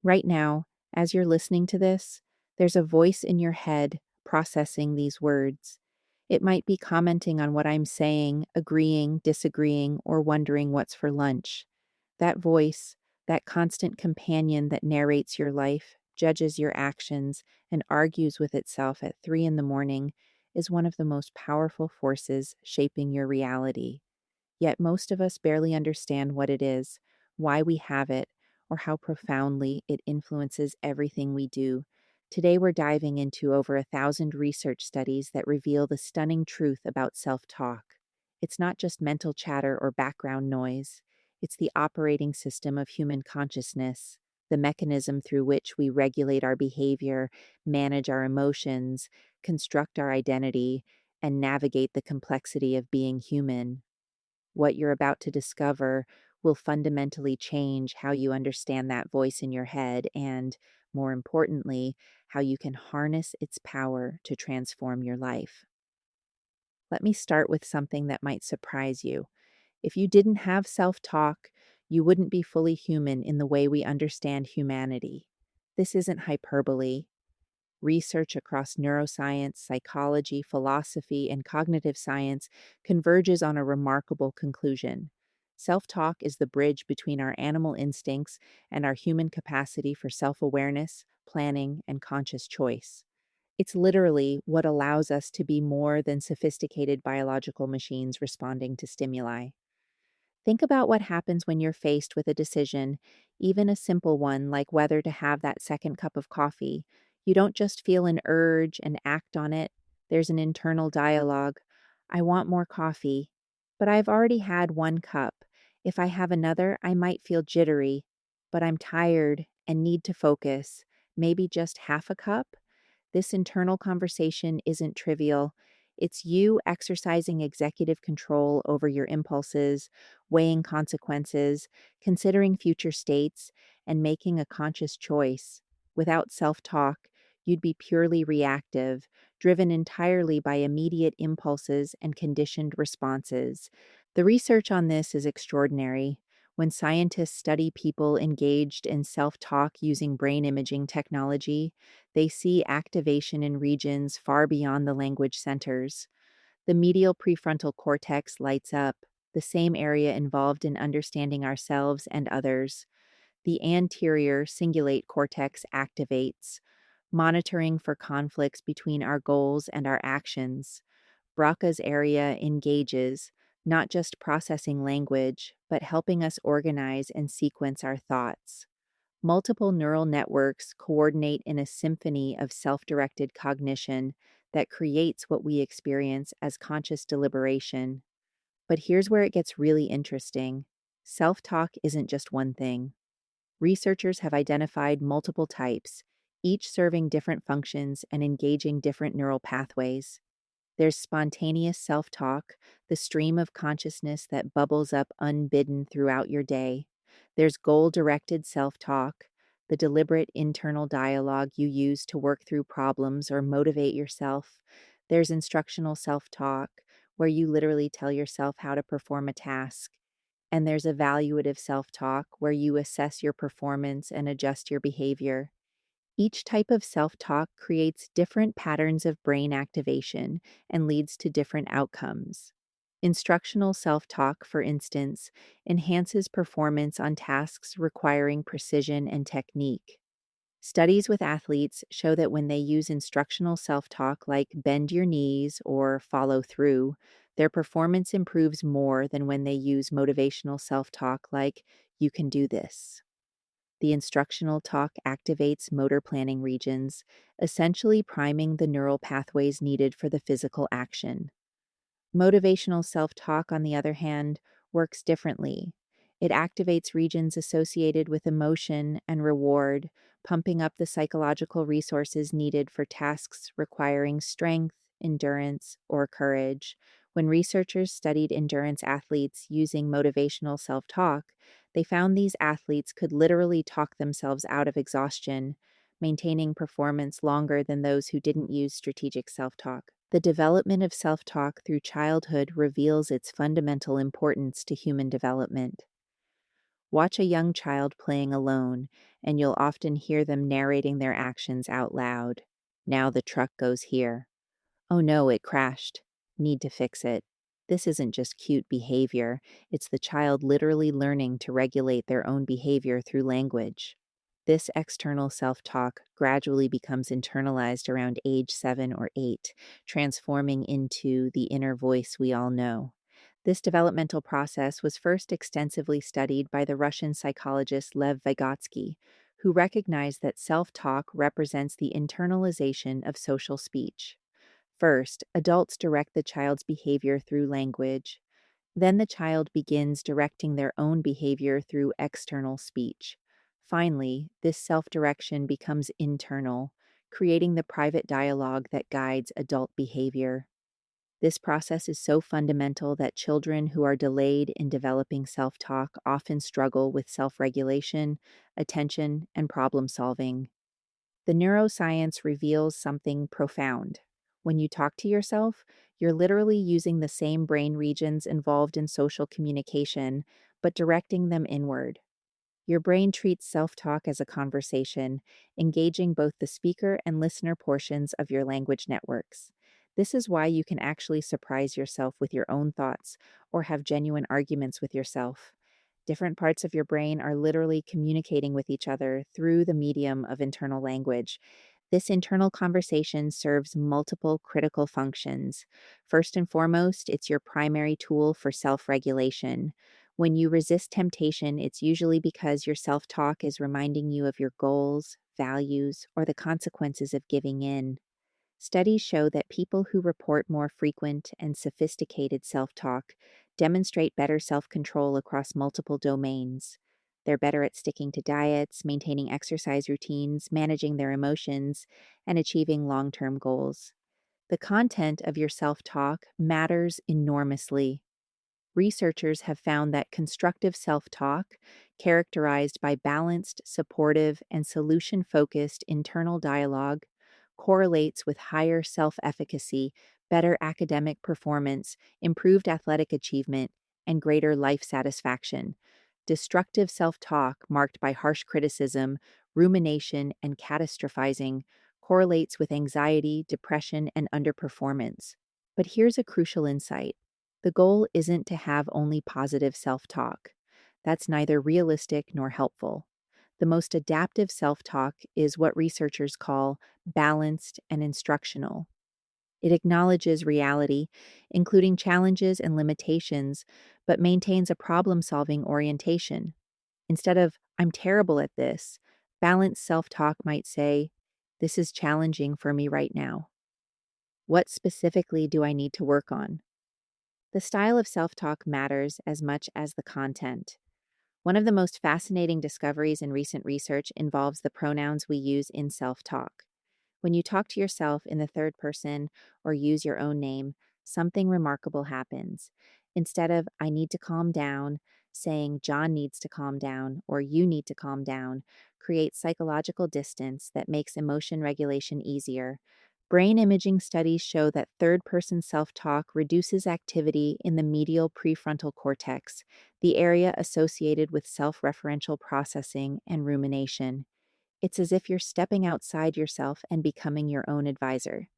Right now, as you're listening to this, there's a voice in your head processing these words. It might be commenting on what I'm saying, agreeing, disagreeing, or wondering what's for lunch. That voice, that constant companion that narrates your life, judges your actions, and argues with itself at 3 in the morning, is one of the most powerful forces shaping your reality. Yet most of us barely understand what it is, why we have it, or how profoundly it influences everything we do. Today, we're diving into over 1,000 research studies that reveal the stunning truth about self talk. It's not just mental chatter or background noise, it's the operating system of human consciousness, the mechanism through which we regulate our behavior, manage our emotions, construct our identity, and navigate the complexity of being human. What you're about to discover will fundamentally change how you understand that voice in your head and, more importantly, how you can harness its power to transform your life. Let me start with something that might surprise you. If you didn't have self talk, you wouldn't be fully human in the way we understand humanity. This isn't hyperbole. Research across neuroscience, psychology, philosophy, and cognitive science converges on a remarkable conclusion. Self talk is the bridge between our animal instincts and our human capacity for self awareness, planning, and conscious choice. It's literally what allows us to be more than sophisticated biological machines responding to stimuli. Think about what happens when you're faced with a decision, even a simple one like whether to have that second cup of coffee. You don't just feel an urge and act on it, there's an internal dialogue. I want more coffee, but I've already had one cup. If I have another, I might feel jittery, but I'm tired and need to focus. Maybe just half a cup? This internal conversation isn't trivial. It's you exercising executive control over your impulses, weighing consequences, considering future states, and making a conscious choice. Without self talk, you'd be purely reactive, driven entirely by immediate impulses and conditioned responses. The research on this is extraordinary. When scientists study people engaged in self talk using brain imaging technology, they see activation in regions far beyond the language centers. The medial prefrontal cortex lights up, the same area involved in understanding ourselves and others. The anterior cingulate cortex activates, monitoring for conflicts between our goals and our actions. Broca's area engages, not just processing language, but helping us organize and sequence our thoughts. Multiple neural networks coordinate in a symphony of self directed cognition that creates what we experience as conscious deliberation. But here's where it gets really interesting. Self talk isn't just one thing. Researchers have identified multiple types, each serving different functions and engaging different neural pathways. There's spontaneous self talk, the stream of consciousness that bubbles up unbidden throughout your day. There's goal directed self talk, the deliberate internal dialogue you use to work through problems or motivate yourself. There's instructional self talk, where you literally tell yourself how to perform a task. And there's evaluative self talk, where you assess your performance and adjust your behavior. Each type of self talk creates different patterns of brain activation and leads to different outcomes. Instructional self talk, for instance, enhances performance on tasks requiring precision and technique. Studies with athletes show that when they use instructional self talk like bend your knees or follow through, their performance improves more than when they use motivational self talk like you can do this. The instructional talk activates motor planning regions, essentially priming the neural pathways needed for the physical action. Motivational self talk, on the other hand, works differently. It activates regions associated with emotion and reward, pumping up the psychological resources needed for tasks requiring strength, endurance, or courage. When researchers studied endurance athletes using motivational self talk, they found these athletes could literally talk themselves out of exhaustion, maintaining performance longer than those who didn't use strategic self talk. The development of self talk through childhood reveals its fundamental importance to human development. Watch a young child playing alone, and you'll often hear them narrating their actions out loud. Now the truck goes here. Oh no, it crashed. Need to fix it. This isn't just cute behavior, it's the child literally learning to regulate their own behavior through language. This external self talk gradually becomes internalized around age 7 or 8, transforming into the inner voice we all know. This developmental process was first extensively studied by the Russian psychologist Lev Vygotsky, who recognized that self talk represents the internalization of social speech. First, adults direct the child's behavior through language. Then the child begins directing their own behavior through external speech. Finally, this self direction becomes internal, creating the private dialogue that guides adult behavior. This process is so fundamental that children who are delayed in developing self talk often struggle with self regulation, attention, and problem solving. The neuroscience reveals something profound. When you talk to yourself, you're literally using the same brain regions involved in social communication, but directing them inward. Your brain treats self talk as a conversation, engaging both the speaker and listener portions of your language networks. This is why you can actually surprise yourself with your own thoughts or have genuine arguments with yourself. Different parts of your brain are literally communicating with each other through the medium of internal language. This internal conversation serves multiple critical functions. First and foremost, it's your primary tool for self regulation. When you resist temptation, it's usually because your self talk is reminding you of your goals, values, or the consequences of giving in. Studies show that people who report more frequent and sophisticated self talk demonstrate better self control across multiple domains. They're better at sticking to diets, maintaining exercise routines, managing their emotions, and achieving long term goals. The content of your self talk matters enormously. Researchers have found that constructive self talk, characterized by balanced, supportive, and solution focused internal dialogue, correlates with higher self efficacy, better academic performance, improved athletic achievement, and greater life satisfaction. Destructive self talk, marked by harsh criticism, rumination, and catastrophizing, correlates with anxiety, depression, and underperformance. But here's a crucial insight: the goal isn't to have only positive self talk. That's neither realistic nor helpful. The most adaptive self talk is what researchers call balanced and instructional. It acknowledges reality, including challenges and limitations, but maintains a problem solving orientation. Instead of, I'm terrible at this, balanced self talk might say, this is challenging for me right now. What specifically do I need to work on? The style of self talk matters as much as the content. One of the most fascinating discoveries in recent research involves the pronouns we use in self talk. When you talk to yourself in the third person or use your own name, something remarkable happens. Instead of, I need to calm down, saying John needs to calm down or you need to calm down creates psychological distance that makes emotion regulation easier. Brain imaging studies show that third person self talk reduces activity in the medial prefrontal cortex, the area associated with self referential processing and rumination. It's as if you're stepping outside yourself and becoming your own advisor.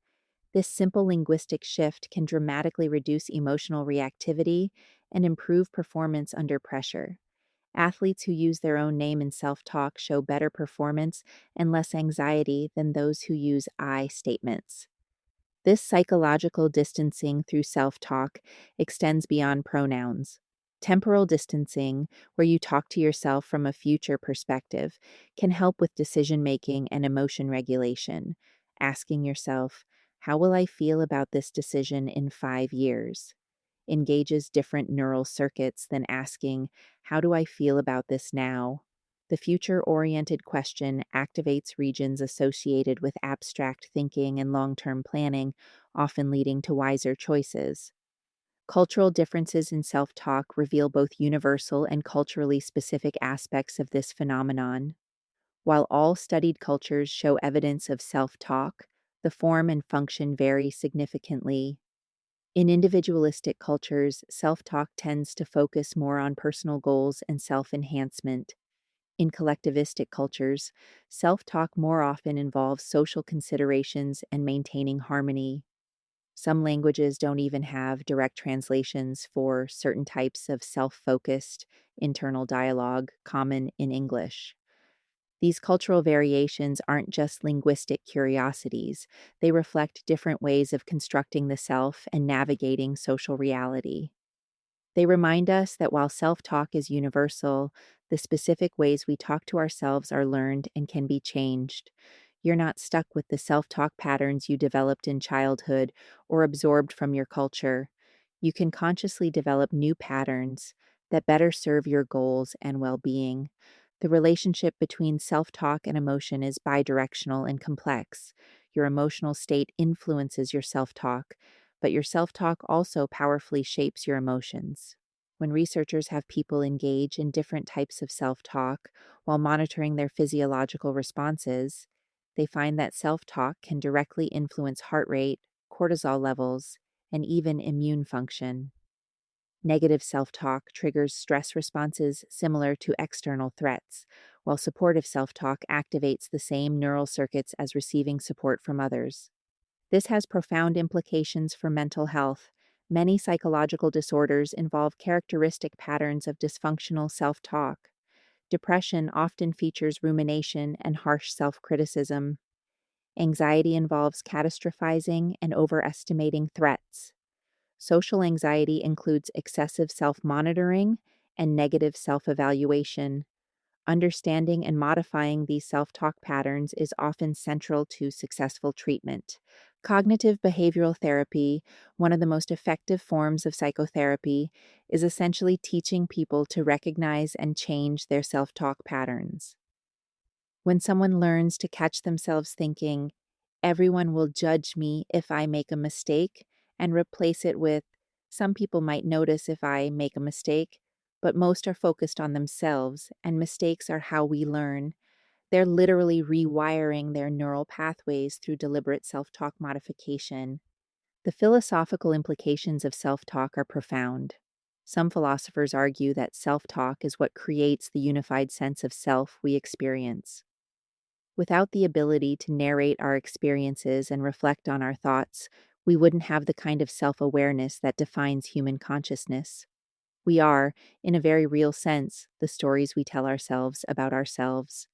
This simple linguistic shift can dramatically reduce emotional reactivity and improve performance under pressure. Athletes who use their own name in self talk show better performance and less anxiety than those who use I statements. This psychological distancing through self talk extends beyond pronouns. Temporal distancing, where you talk to yourself from a future perspective, can help with decision making and emotion regulation. Asking yourself, how will I feel about this decision in 5 years? Engages different neural circuits than asking, how do I feel about this now? The future oriented question activates regions associated with abstract thinking and long term planning, often leading to wiser choices. Cultural differences in self talk reveal both universal and culturally specific aspects of this phenomenon. While all studied cultures show evidence of self talk, the form and function vary significantly. In individualistic cultures, self talk tends to focus more on personal goals and self enhancement. In collectivistic cultures, self talk more often involves social considerations and maintaining harmony. Some languages don't even have direct translations for certain types of self focused internal dialogue common in English. These cultural variations aren't just linguistic curiosities, they reflect different ways of constructing the self and navigating social reality. They remind us that while self talk is universal, the specific ways we talk to ourselves are learned and can be changed. You're not stuck with the self talk patterns you developed in childhood or absorbed from your culture. You can consciously develop new patterns that better serve your goals and well being. The relationship between self talk and emotion is bidirectional and complex. Your emotional state influences your self talk, but your self talk also powerfully shapes your emotions. When researchers have people engage in different types of self talk while monitoring their physiological responses, they find that self talk can directly influence heart rate, cortisol levels, and even immune function. Negative self talk triggers stress responses similar to external threats, while supportive self talk activates the same neural circuits as receiving support from others. This has profound implications for mental health. Many psychological disorders involve characteristic patterns of dysfunctional self talk. Depression often features rumination and harsh self criticism. Anxiety involves catastrophizing and overestimating threats. Social anxiety includes excessive self monitoring and negative self evaluation. Understanding and modifying these self talk patterns is often central to successful treatment. Cognitive behavioral therapy, one of the most effective forms of psychotherapy, is essentially teaching people to recognize and change their self talk patterns. When someone learns to catch themselves thinking, everyone will judge me if I make a mistake, and replace it with, some people might notice if I make a mistake, but most are focused on themselves, and mistakes are how we learn. They're literally rewiring their neural pathways through deliberate self talk modification. The philosophical implications of self talk are profound. Some philosophers argue that self talk is what creates the unified sense of self we experience. Without the ability to narrate our experiences and reflect on our thoughts, we wouldn't have the kind of self awareness that defines human consciousness. We are, in a very real sense, the stories we tell ourselves about ourselves.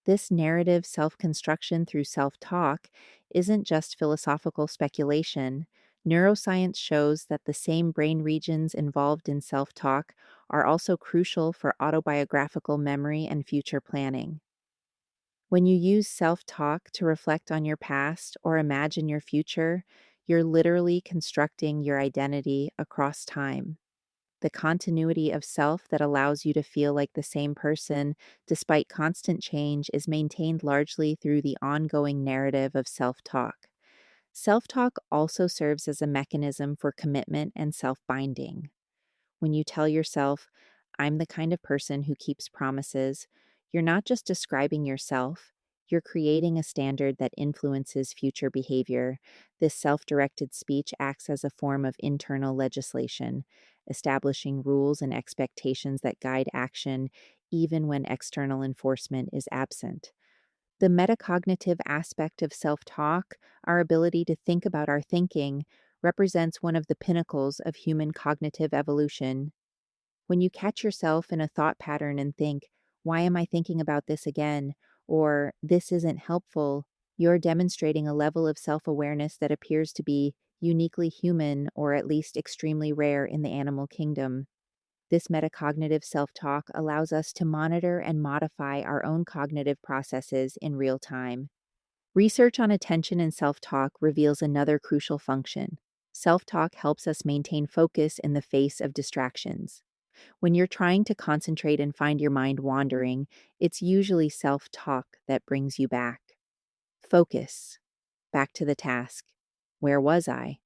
This narrative self construction through self talk isn't just philosophical speculation. Neuroscience shows that the same brain regions involved in self talk are also crucial for autobiographical memory and future planning. When you use self talk to reflect on your past or imagine your future, you're literally constructing your identity across time. The continuity of self that allows you to feel like the same person despite constant change is maintained largely through the ongoing narrative of self talk. Self talk also serves as a mechanism for commitment and self binding. When you tell yourself, I'm the kind of person who keeps promises, you're not just describing yourself, you're creating a standard that influences future behavior. This self directed speech acts as a form of internal legislation, establishing rules and expectations that guide action even when external enforcement is absent. The metacognitive aspect of self talk, our ability to think about our thinking, represents one of the pinnacles of human cognitive evolution. When you catch yourself in a thought pattern and think, why am I thinking about this again? Or this isn't helpful, you're demonstrating a level of self awareness that appears to be uniquely human or at least extremely rare in the animal kingdom. This metacognitive self talk allows us to monitor and modify our own cognitive processes in real time. Research on attention and self talk reveals another crucial function. Self talk helps us maintain focus in the face of distractions. When you're trying to concentrate and find your mind wandering, it's usually self talk that brings you back. Focus. Back to the task. Where was I?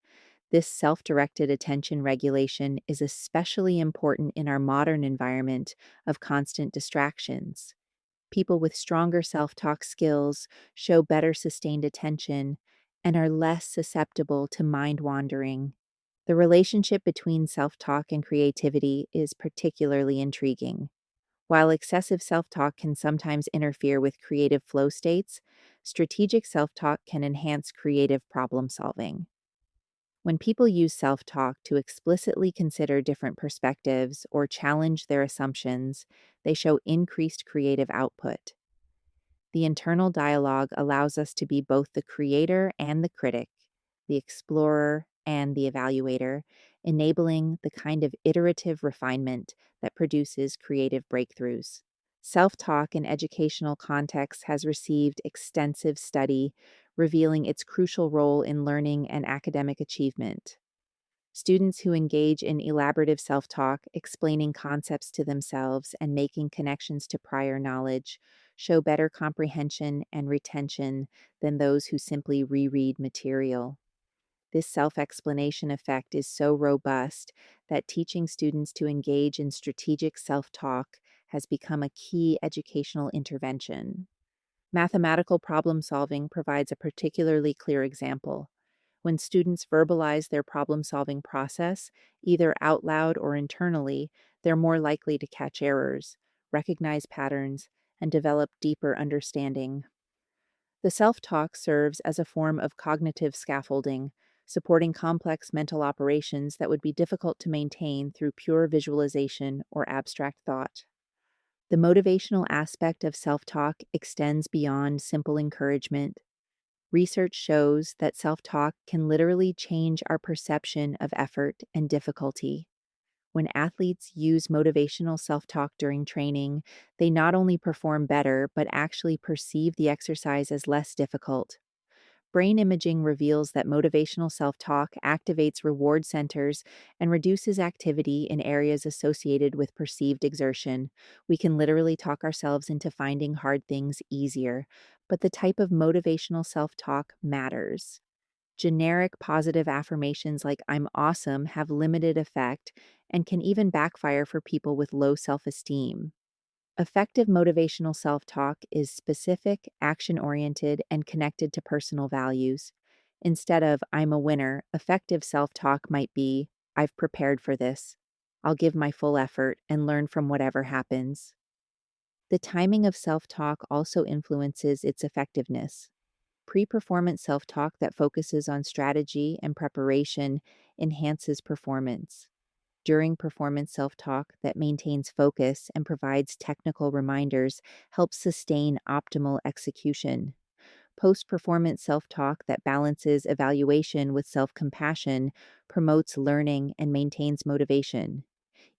This self directed attention regulation is especially important in our modern environment of constant distractions. People with stronger self talk skills show better sustained attention and are less susceptible to mind wandering. The relationship between self talk and creativity is particularly intriguing. While excessive self talk can sometimes interfere with creative flow states, strategic self talk can enhance creative problem solving. When people use self talk to explicitly consider different perspectives or challenge their assumptions, they show increased creative output. The internal dialogue allows us to be both the creator and the critic, the explorer and the evaluator, enabling the kind of iterative refinement that produces creative breakthroughs. Self talk in educational contexts has received extensive study, revealing its crucial role in learning and academic achievement. Students who engage in elaborative self talk, explaining concepts to themselves and making connections to prior knowledge, show better comprehension and retention than those who simply reread material. This self explanation effect is so robust that teaching students to engage in strategic self talk has become a key educational intervention. Mathematical problem solving provides a particularly clear example. When students verbalize their problem solving process, either out loud or internally, they're more likely to catch errors, recognize patterns, and develop deeper understanding. The self talk serves as a form of cognitive scaffolding, supporting complex mental operations that would be difficult to maintain through pure visualization or abstract thought. The motivational aspect of self talk extends beyond simple encouragement. Research shows that self talk can literally change our perception of effort and difficulty. When athletes use motivational self talk during training, they not only perform better, but actually perceive the exercise as less difficult. Brain imaging reveals that motivational self talk activates reward centers and reduces activity in areas associated with perceived exertion. We can literally talk ourselves into finding hard things easier, but the type of motivational self talk matters. Generic positive affirmations like "I'm awesome" have limited effect and can even backfire for people with low self esteem. Effective motivational self talk is specific, action oriented, and connected to personal values. Instead of "I'm a winner," effective self talk might be "I've prepared for this. I'll give my full effort and learn from whatever happens." The timing of self talk also influences its effectiveness. Pre performance self talk that focuses on strategy and preparation enhances performance. During performance self talk that maintains focus and provides technical reminders helps sustain optimal execution. Post performance self talk that balances evaluation with self compassion promotes learning and maintains motivation.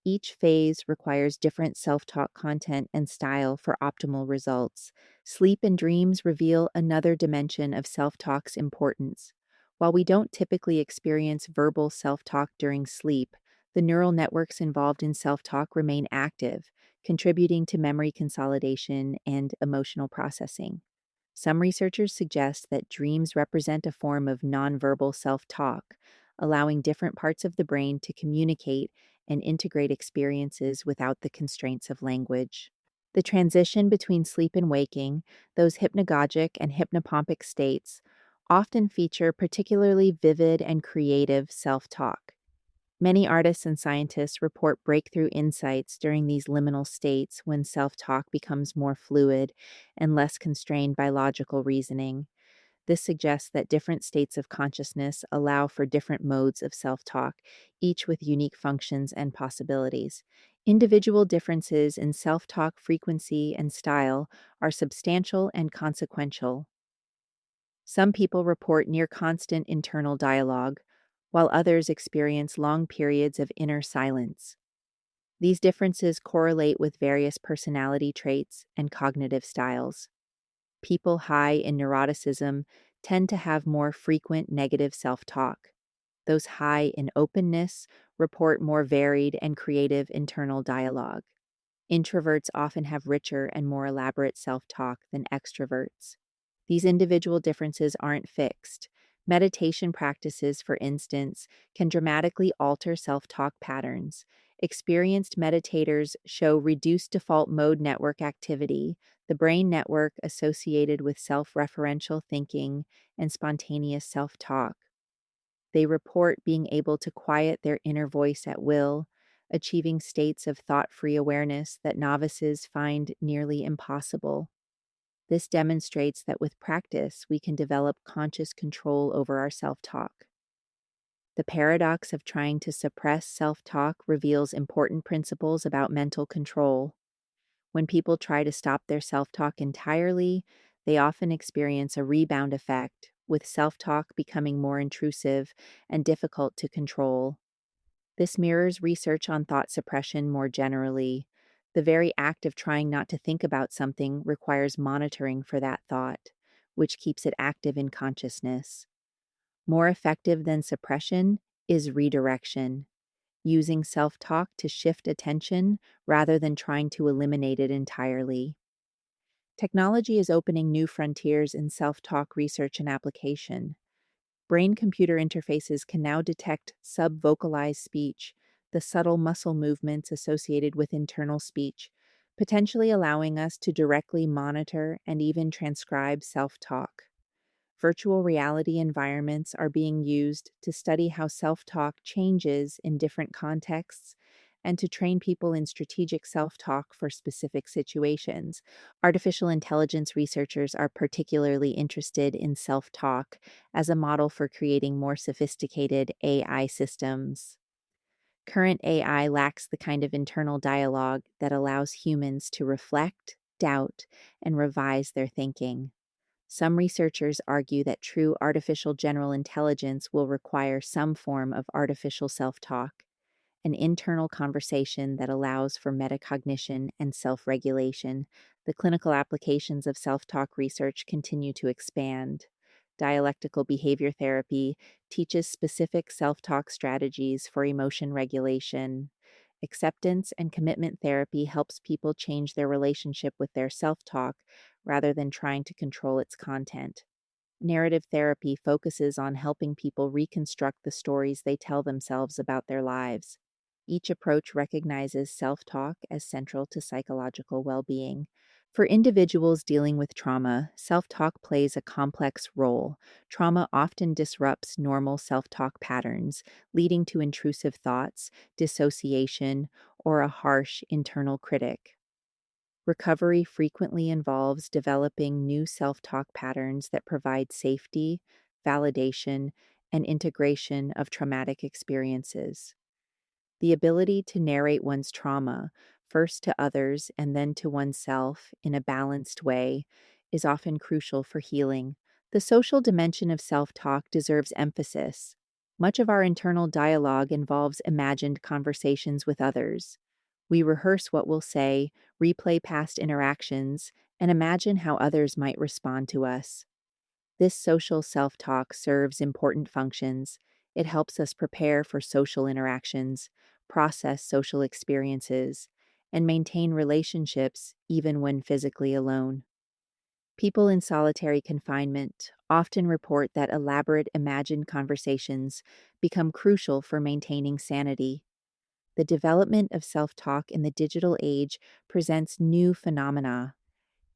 Each phase requires different self talk content and style for optimal results. Sleep and dreams reveal another dimension of self talk's importance. While we don't typically experience verbal self talk during sleep, the neural networks involved in self talk remain active, contributing to memory consolidation and emotional processing. Some researchers suggest that dreams represent a form of nonverbal self talk, allowing different parts of the brain to communicate and integrate experiences without the constraints of language. The transition between sleep and waking, those hypnagogic and hypnopompic states, often feature particularly vivid and creative self talk. Many artists and scientists report breakthrough insights during these liminal states when self talk becomes more fluid and less constrained by logical reasoning. This suggests that different states of consciousness allow for different modes of self talk, each with unique functions and possibilities. Individual differences in self talk frequency and style are substantial and consequential. Some people report near constant internal dialogue, while others experience long periods of inner silence. These differences correlate with various personality traits and cognitive styles. People high in neuroticism tend to have more frequent negative self talk. Those high in openness report more varied and creative internal dialogue. Introverts often have richer and more elaborate self talk than extroverts. These individual differences aren't fixed. Meditation practices, for instance, can dramatically alter self talk patterns. Experienced meditators show reduced default mode network activity, the brain network associated with self referential thinking and spontaneous self talk. They report being able to quiet their inner voice at will, achieving states of thought free awareness that novices find nearly impossible. This demonstrates that with practice, we can develop conscious control over our self talk. The paradox of trying to suppress self talk reveals important principles about mental control. When people try to stop their self talk entirely, they often experience a rebound effect, with self talk becoming more intrusive and difficult to control. This mirrors research on thought suppression more generally. The very act of trying not to think about something requires monitoring for that thought, which keeps it active in consciousness. More effective than suppression is redirection, using self talk to shift attention rather than trying to eliminate it entirely. Technology is opening new frontiers in self talk research and application. Brain computer interfaces can now detect subvocalized speech, the subtle muscle movements associated with internal speech, potentially allowing us to directly monitor and even transcribe self talk. Virtual reality environments are being used to study how self talk changes in different contexts and to train people in strategic self talk for specific situations. Artificial intelligence researchers are particularly interested in self talk as a model for creating more sophisticated AI systems. Current AI lacks the kind of internal dialogue that allows humans to reflect, doubt, and revise their thinking. Some researchers argue that true artificial general intelligence will require some form of artificial self talk, an internal conversation that allows for metacognition and self regulation. The clinical applications of self talk research continue to expand. Dialectical behavior therapy teaches specific self talk strategies for emotion regulation. Acceptance and commitment therapy helps people change their relationship with their self talk rather than trying to control its content. Narrative therapy focuses on helping people reconstruct the stories they tell themselves about their lives. Each approach recognizes self talk as central to psychological well being. For individuals dealing with trauma, self talk plays a complex role. Trauma often disrupts normal self talk patterns, leading to intrusive thoughts, dissociation, or a harsh internal critic. Recovery frequently involves developing new self talk patterns that provide safety, validation, and integration of traumatic experiences. The ability to narrate one's trauma, first to others and then to oneself in a balanced way, is often crucial for healing. The social dimension of self talk deserves emphasis. Much of our internal dialogue involves imagined conversations with others. We rehearse what we'll say, replay past interactions, and imagine how others might respond to us. This social self talk serves important functions. It helps us prepare for social interactions, process social experiences, and maintain relationships even when physically alone. People in solitary confinement often report that elaborate imagined conversations become crucial for maintaining sanity. The development of self talk in the digital age presents new phenomena.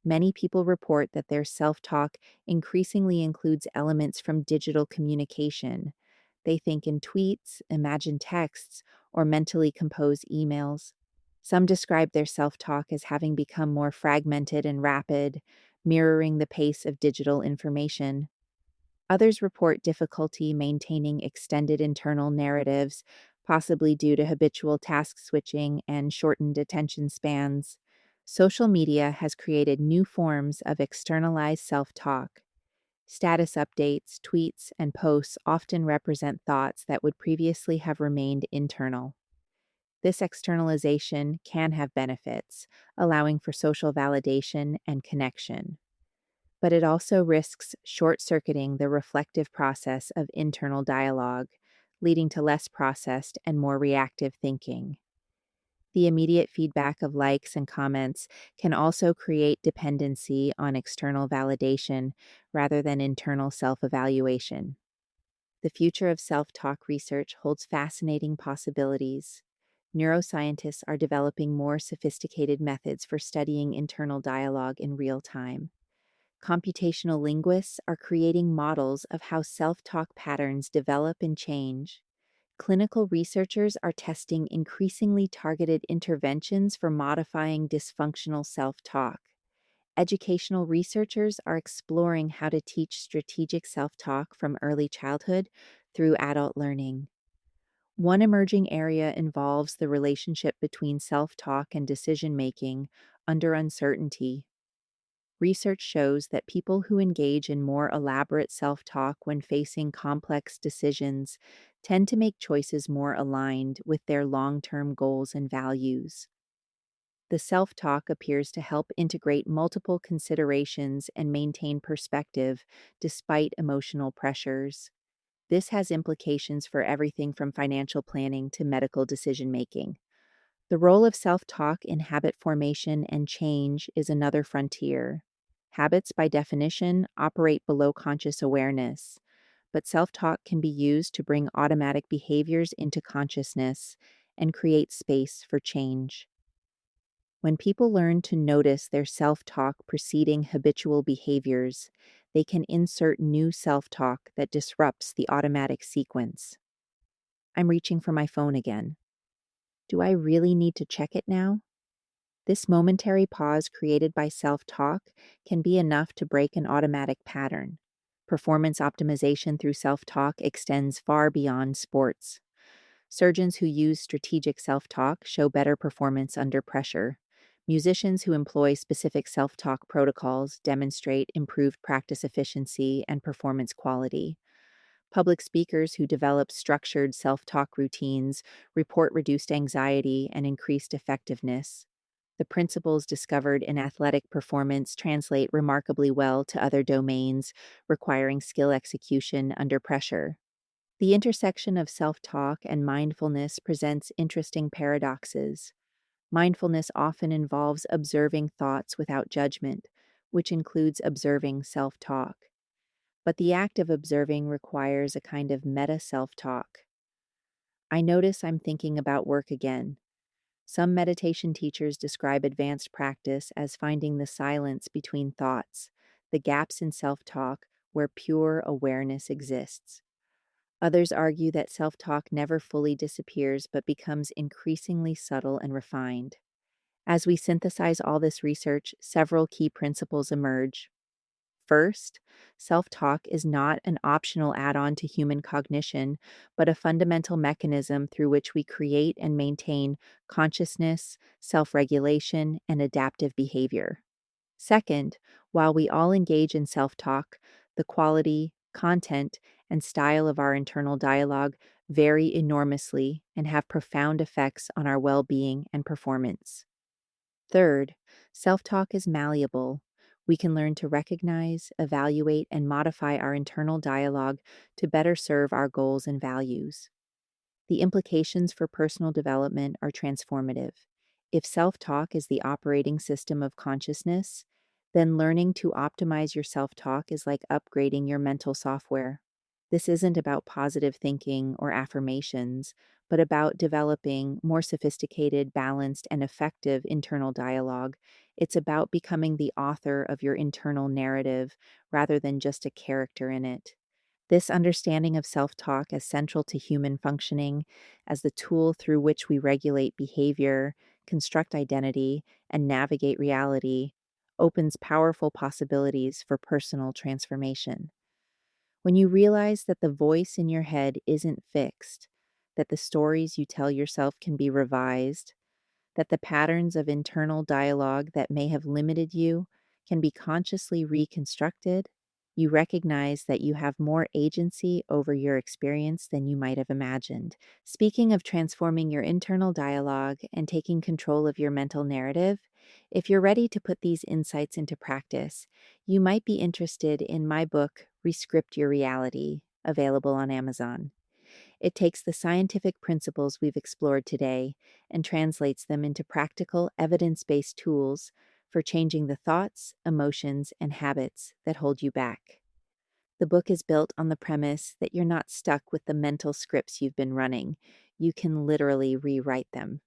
Many people report that their self talk increasingly includes elements from digital communication. They think in tweets, imagine texts, or mentally compose emails. Some describe their self talk as having become more fragmented and rapid, mirroring the pace of digital information. Others report difficulty maintaining extended internal narratives, possibly due to habitual task switching and shortened attention spans. Social media has created new forms of externalized self talk. Status updates, tweets, and posts often represent thoughts that would previously have remained internal. This externalization can have benefits, allowing for social validation and connection, but it also risks short circuiting the reflective process of internal dialogue, leading to less processed and more reactive thinking. The immediate feedback of likes and comments can also create dependency on external validation rather than internal self evaluation. The future of self talk research holds fascinating possibilities. Neuroscientists are developing more sophisticated methods for studying internal dialogue in real time. Computational linguists are creating models of how self talk patterns develop and change. Clinical researchers are testing increasingly targeted interventions for modifying dysfunctional self talk. Educational researchers are exploring how to teach strategic self talk from early childhood through adult learning. One emerging area involves the relationship between self talk and decision making under uncertainty. Research shows that people who engage in more elaborate self talk when facing complex decisions tend to make choices more aligned with their long term goals and values. The self talk appears to help integrate multiple considerations and maintain perspective despite emotional pressures. This has implications for everything from financial planning to medical decision making. The role of self talk in habit formation and change is another frontier. Habits, by definition, operate below conscious awareness, but self talk can be used to bring automatic behaviors into consciousness and create space for change. When people learn to notice their self talk preceding habitual behaviors, they can insert new self talk that disrupts the automatic sequence. I'm reaching for my phone again. Do I really need to check it now? This momentary pause created by self talk can be enough to break an automatic pattern. Performance optimization through self talk extends far beyond sports. Surgeons who use strategic self talk show better performance under pressure. Musicians who employ specific self talk protocols demonstrate improved practice efficiency and performance quality. Public speakers who develop structured self talk routines report reduced anxiety and increased effectiveness. The principles discovered in athletic performance translate remarkably well to other domains requiring skill execution under pressure. The intersection of self talk and mindfulness presents interesting paradoxes. Mindfulness often involves observing thoughts without judgment, which includes observing self talk. But the act of observing requires a kind of meta self talk. I notice I'm thinking about work again. Some meditation teachers describe advanced practice as finding the silence between thoughts, the gaps in self talk where pure awareness exists. Others argue that self talk never fully disappears but becomes increasingly subtle and refined. As we synthesize all this research, several key principles emerge. First, self talk is not an optional add on to human cognition, but a fundamental mechanism through which we create and maintain consciousness, self regulation, and adaptive behavior. Second, while we all engage in self talk, the quality, content, and style of our internal dialogue vary enormously and have profound effects on our well being and performance. Third, self talk is malleable. We can learn to recognize, evaluate, and modify our internal dialogue to better serve our goals and values. The implications for personal development are transformative. If self talk is the operating system of consciousness, then learning to optimize your self talk is like upgrading your mental software. This isn't about positive thinking or affirmations, but about developing more sophisticated, balanced, and effective internal dialogue. It's about becoming the author of your internal narrative rather than just a character in it. This understanding of self talk as central to human functioning, as the tool through which we regulate behavior, construct identity, and navigate reality, opens powerful possibilities for personal transformation. When you realize that the voice in your head isn't fixed, that the stories you tell yourself can be revised, that the patterns of internal dialogue that may have limited you can be consciously reconstructed, you recognize that you have more agency over your experience than you might have imagined. Speaking of transforming your internal dialogue and taking control of your mental narrative, if you're ready to put these insights into practice, you might be interested in my book, Rescript Your Reality, available on Amazon. It takes the scientific principles we've explored today and translates them into practical, evidence based tools for changing the thoughts, emotions, and habits that hold you back. The book is built on the premise that you're not stuck with the mental scripts you've been running. You can literally rewrite them.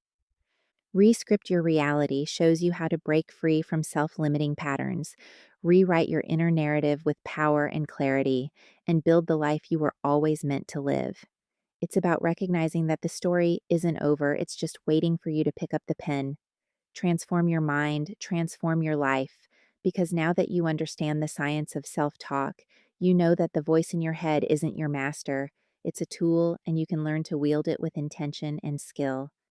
Rescript Your Reality shows you how to break free from self limiting patterns, rewrite your inner narrative with power and clarity, and build the life you were always meant to live. It's about recognizing that the story isn't over, it's just waiting for you to pick up the pen. Transform your mind, transform your life, because now that you understand the science of self talk, you know that the voice in your head isn't your master. It's a tool, and you can learn to wield it with intention and skill.